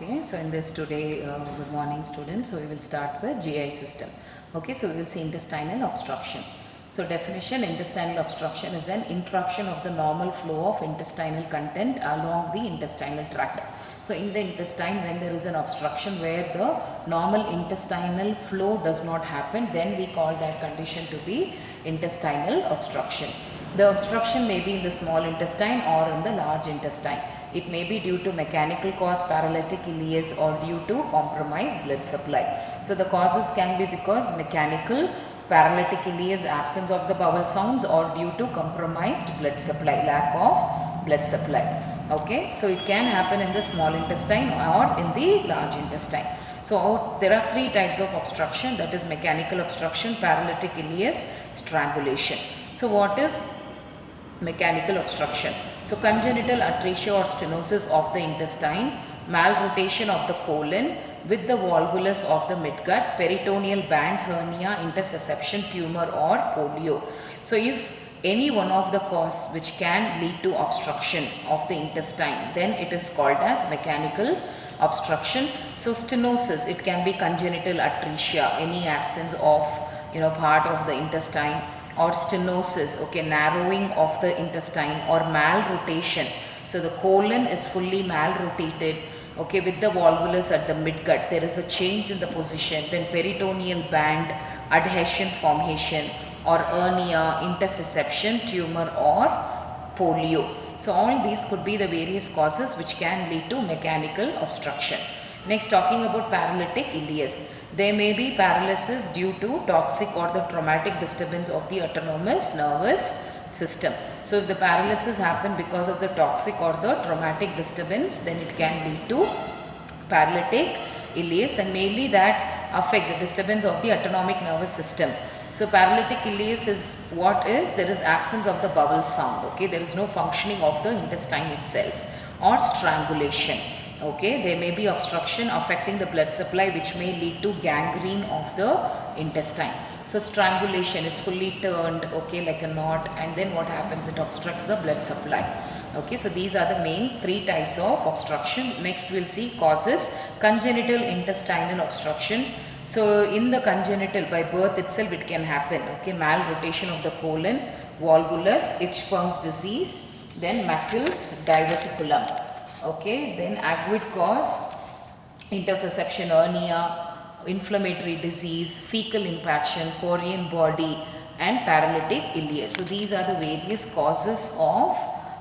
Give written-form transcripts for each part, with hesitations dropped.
Okay, so in this today, good morning students. So we will start with GI system. Okay, so we will see intestinal obstruction. So definition: intestinal obstruction is an interruption of the normal flow of intestinal content along the intestinal tract. So in the intestine, when there is an obstruction where the normal intestinal flow does not happen, then we call that condition to be intestinal obstruction. The obstruction may be in the small intestine or in the large intestine. It may be due to mechanical cause, paralytic ileus, or due to compromised blood supply. So the causes can be because mechanical, paralytic ileus, absence of the bowel sounds, or due to compromised blood supply, lack of blood supply. Okay, so it can happen in the small intestine or in the large intestine. So there are three types of obstruction, that is mechanical obstruction, paralytic ileus, strangulation. So what is mechanical obstruction? So congenital atresia or stenosis of the intestine, malrotation of the colon with the volvulus of the midgut, peritoneal band hernia, intussusception, tumor or polio. So if any one of the cause which can lead to obstruction of the intestine, then it is called as mechanical obstruction. So stenosis, it can be congenital atresia, any absence of part of the intestine, or stenosis, okay, narrowing of the intestine, or malrotation. So the colon is fully malrotated, okay, with the volvulus at the midgut, there is a change in the position. Then peritoneal band, adhesion formation, or hernia, intussusception, tumor or polio. So all these could be the various causes which can lead to mechanical obstruction. Next, talking about paralytic ileus. There may be paralysis due to toxic or the traumatic disturbance of the autonomous nervous system. So if the paralysis happen because of the toxic or the traumatic disturbance, then it can lead to paralytic ileus, and mainly that affects the disturbance of the autonomic nervous system. So paralytic ileus is what is, there is absence of the bowel sound, okay, there is no functioning of the intestine itself. Or strangulation, okay, there may be obstruction affecting the blood supply which may lead to gangrene of the intestine. So strangulation is fully turned, okay, like a knot, and then what happens, it obstructs the blood supply. Okay, so these are the main three types of obstruction. Next we'll see causes. Congenital intestinal obstruction. So in the congenital, by birth itself it can happen, okay, malrotation of the colon, volvulus, Hirschsprung's disease, then Meckel's diverticulum, okay, then aguid cause, intussusception hernia, inflammatory disease, fecal impaction, chorion body, and paralytic ileus. So these are the various causes of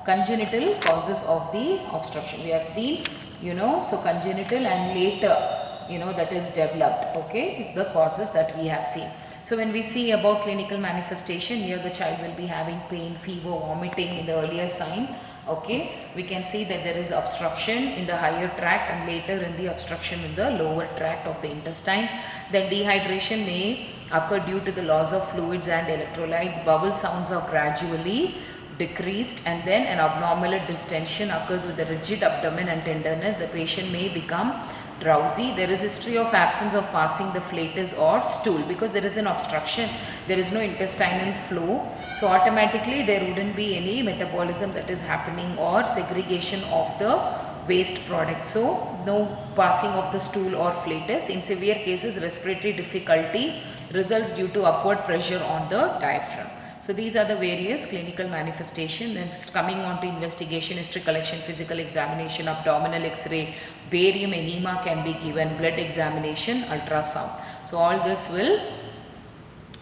congenital causes of the obstruction. We have seen, so congenital and later, that is developed, okay, the causes that we have seen. So when we see about clinical manifestation, here the child will be having pain, fever, vomiting in the earlier sign. Okay, we can see that there is obstruction in the higher tract and later in the obstruction in the lower tract of the intestine. Then dehydration may occur due to the loss of fluids and electrolytes. Bowel sounds are gradually decreased, and then an abnormal distension occurs with a rigid abdomen and tenderness. The patient may become drowsy. There is history of absence of passing the flatus or stool, because there is an obstruction, there is no intestinal flow, so automatically there wouldn't be any metabolism that is happening or segregation of the waste product, so no passing of the stool or flatus. In severe cases, respiratory difficulty results due to upward pressure on the diaphragm. So these are the various clinical manifestations. Next, coming on to investigation, history collection, physical examination, abdominal x-ray, barium enema can be given, blood examination, ultrasound. So all this will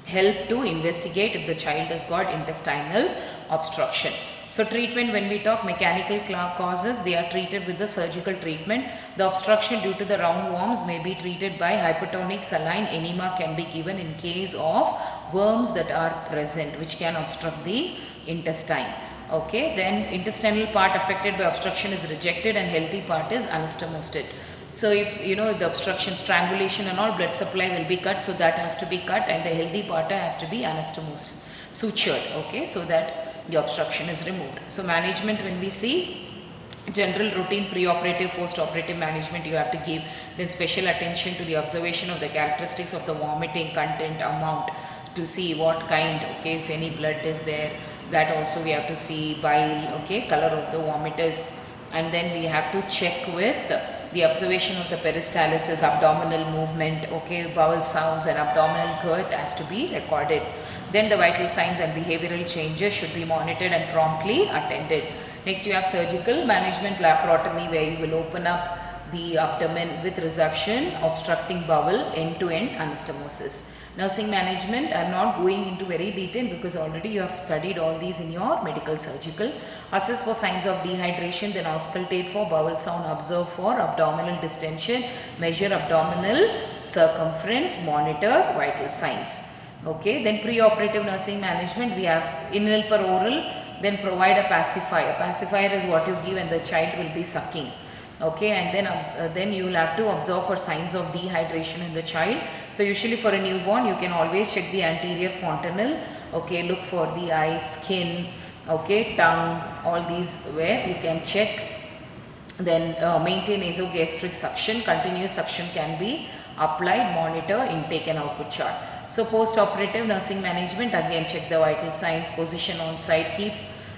help to investigate if the child has got intestinal obstruction. So treatment, when we talk mechanical causes, they are treated with the surgical treatment. The obstruction due to the roundworms may be treated by hypertonic saline. Enema can be given in case of worms that are present which can obstruct the intestine. Okay, then intestinal part affected by obstruction is rejected and healthy part is anastomosed. So if the obstruction, strangulation and all, blood supply will be cut, so that has to be cut, and the healthy part has to be anastomosed, sutured, okay, so that the obstruction is removed. So management, when we see general routine pre-operative, post-operative management you have to give, then special attention to the observation of the characteristics of the vomiting content, amount, to see what kind, okay, if any blood is there, that also we have to see, bile, okay, color of the vomiters, and then we have to check with the observation of the peristalsis, abdominal movement, okay, bowel sounds and abdominal girth has to be recorded. Then the vital signs and behavioral changes should be monitored and promptly attended. Next, you have surgical management, laparotomy, where you will open up the abdomen with resection, obstructing bowel, end-to-end anastomosis. Nursing management, I am not going into very detail because already you have studied all these in your medical surgical. Assess for signs of dehydration, then auscultate for bowel sound, observe for abdominal distension, measure abdominal circumference, monitor vital signs. Okay, then pre-operative nursing management, we have inhale per oral, then provide a pacifier. A pacifier is what you give and the child will be sucking. Okay, and then you will have to observe for signs of dehydration in the child. So usually for a newborn you can always check the anterior fontanelle. Okay, look for the eyes, skin, okay, tongue, all these where you can check. Then maintain nasogastric suction. Continuous suction can be applied. Monitor intake and output chart. So post-operative nursing management, again check the vital signs, position on site, keep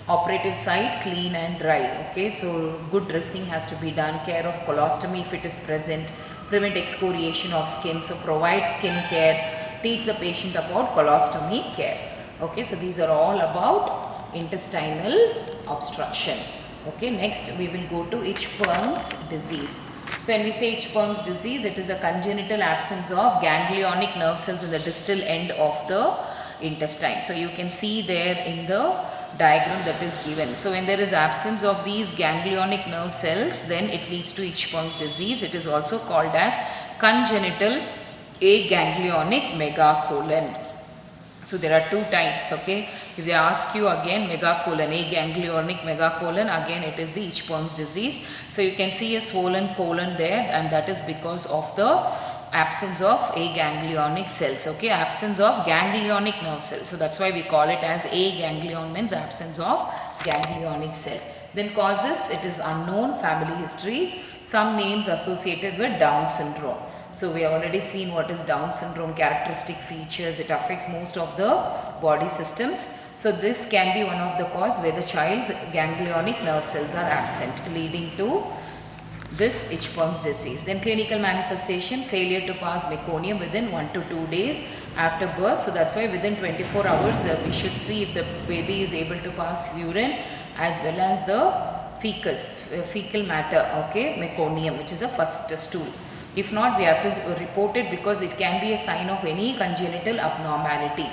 operative site clean and dry. Okay, so good dressing has to be done, care of colostomy if it is present, prevent excoriation of skin, so provide skin care, teach the patient about colostomy care. Okay, so these are all about intestinal obstruction. Okay, next we will go to Hirschsprung's disease. So when we say Hirschsprung's disease, it is a congenital absence of ganglionic nerve cells in the distal end of the intestine. So you can see there in the diagram that is given. So when there is absence of these ganglionic nerve cells, then it leads to Hirschsprung's disease. It is also called as congenital aganglionic megacolon. So there are two types. Okay, if they ask you again megacolon, aganglionic megacolon, again it is the Hirschsprung's disease. So you can see a swollen colon there, and that is because of the absence of aganglionic cells. Okay, absence of ganglionic nerve cells. So that's why we call it as aganglion, means absence of ganglionic cell. Then causes, it is unknown. Family history, some names associated with Down syndrome. So we have already seen what is Down syndrome, characteristic features. It affects most of the body systems. So this can be one of the cause where the child's ganglionic nerve cells are absent, leading to this Hirschsprung's disease. Then clinical manifestation, failure to pass meconium within 1 to 2 days after birth. So that's why within 24 hours we should see if the baby is able to pass urine as well as the fecal matter, okay, meconium, which is a first stool. If not, we have to report it because it can be a sign of any congenital abnormality.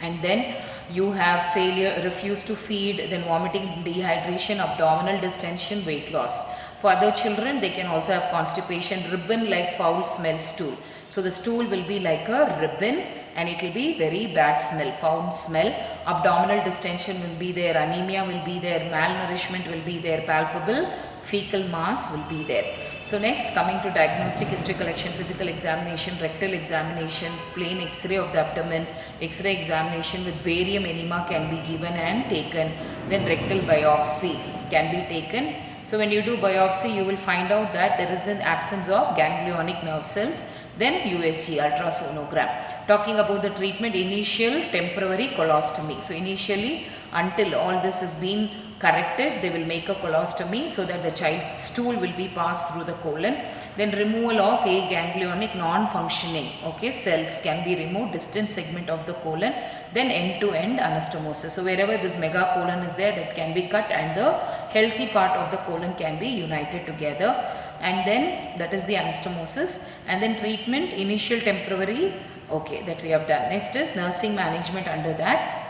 And then you have failure, refuse to feed, then vomiting, dehydration, abdominal distension, weight loss. For other children, they can also have constipation, ribbon-like foul smell stool. So the stool will be like a ribbon and it will be very bad smell, foul smell. Abdominal distension will be there, anemia will be there, malnourishment will be there, palpable fecal mass will be there. So next, coming to diagnostic history collection, physical examination, rectal examination, plain x-ray of the abdomen, x-ray examination with barium enema can be given and taken. Then rectal biopsy can be taken. So when you do biopsy, you will find out that there is an absence of ganglionic nerve cells. Then USG, ultrasonogram. Talking about the treatment, initial temporary colostomy. So initially, until all this has been corrected, they will make a colostomy so that the child's stool will be passed through the colon. Then removal of aganglionic non-functioning, okay, cells can be removed, distant segment of the colon. Then end-to-end anastomosis. So wherever this megacolon is there, that can be cut and the healthy part of the colon can be united together. And then that is the anastomosis. And then treatment, initial temporary, okay, that we have done. Next is nursing management under that.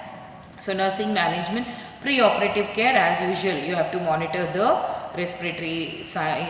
So nursing management, pre-operative care as usual, you have to monitor the respiratory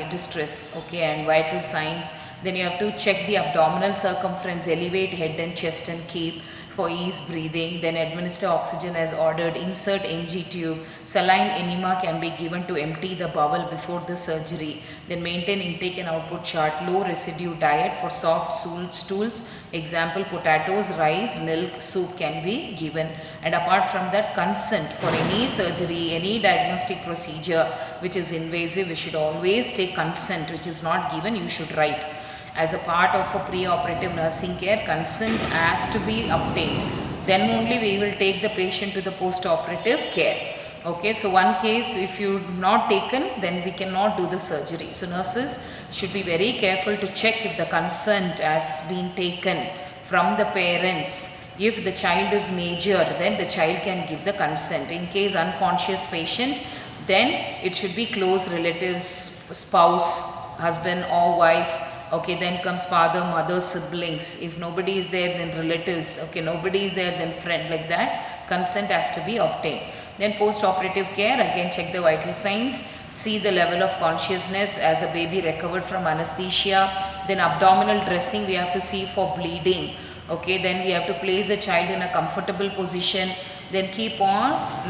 distress, okay, and vital signs. Then you have to check the abdominal circumference, elevate head and chest and keep for ease breathing. Then administer oxygen as ordered, insert NG tube, saline enema can be given to empty the bowel before the surgery. Then maintain intake and output chart, low residue diet for soft stools, example potatoes, rice, milk, soup can be given. And apart from that, consent for any surgery, any diagnostic procedure which is invasive, we should always take consent, which is not given, you should write. As a part of a pre-operative nursing care, consent has to be obtained. Then only we will take the patient to the post-operative care. Okay, so one case, if you not taken, then we cannot do the surgery. So nurses should be very careful to check if the consent has been taken from the parents. If the child is major, then the child can give the consent. In case unconscious patient, then it should be close relatives, spouse, husband or wife. Okay, then comes father, mother, siblings. If nobody is there, then relatives. Okay, nobody is there, then friend, like that. Consent has to be obtained. Then post-operative care, again check the vital signs. See the level of consciousness as the baby recovered from anesthesia. Then abdominal dressing, we have to see for bleeding. Okay, then we have to place the child in a comfortable position. Then keep on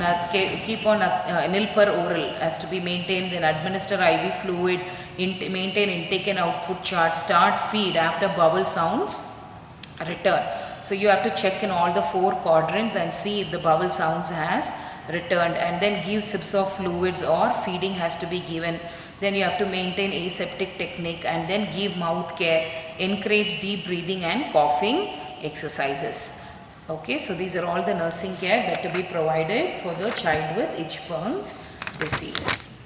nil per oral has to be maintained. Then administer IV fluid, maintain intake and output chart, start feed after bowel sounds, return. So you have to check in all the 4 quadrants and see if the bowel sounds has returned, and then give sips of fluids or feeding has to be given. Then you have to maintain aseptic technique and then give mouth care, encourage deep breathing and coughing exercises. Okay, so these are all the nursing care that to be provided for the child with Hirschsprung's disease.